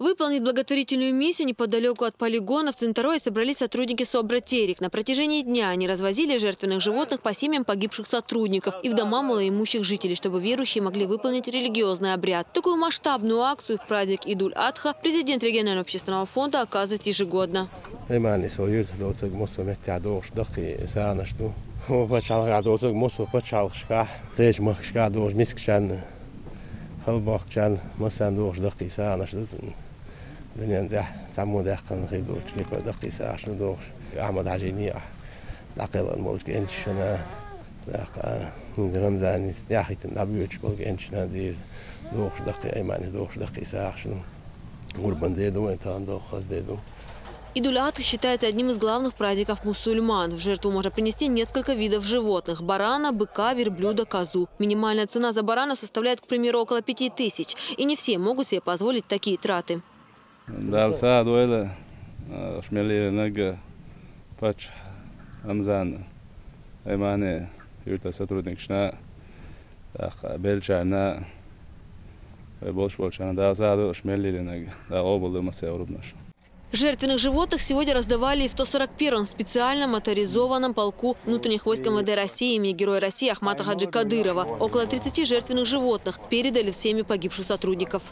Выполнить благотворительную миссию неподалеку от полигона в Цинтарое собрались сотрудники СОБРа «Терек». На протяжении дня они развозили жертвенных животных по семьям погибших сотрудников и в дома малоимущих жителей, чтобы верующие могли выполнить религиозный обряд. Такую масштабную акцию в праздник Идуль-Адха президент регионального общественного фонда оказывает ежегодно. Идуль-Адха считается одним из главных праздников мусульман. В жертву можно принести несколько видов животных – барана, быка, верблюда, козу. Минимальная цена за барана составляет, к примеру, около 5000. И не все могут себе позволить такие траты. Жертвенных животных сегодня раздавали и в 141-м специальном моторизованном полку внутренних войск МВД России имени Героя России Ахмата Хаджи Кадырова. Около 30 жертвенных животных передали в семьи погибших сотрудников.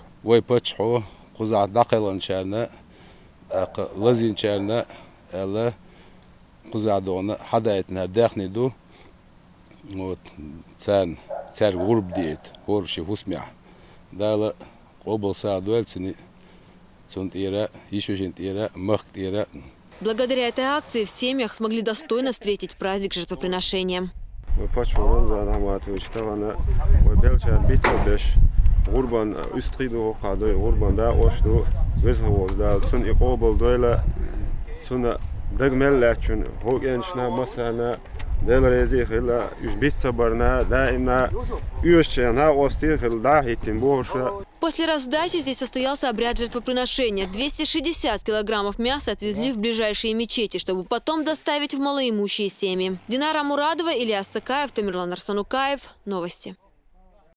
Благодаря этой акции в семьях смогли достойно встретить праздник жертвоприношения. После раздачи здесь состоялся обряд жертвоприношения. 260 килограммов мяса отвезли в ближайшие мечети, чтобы потом доставить в малоимущие семьи. Динара Мурадова, Ильяс Сакаев, Тамерлан Арсанукаев. Новости.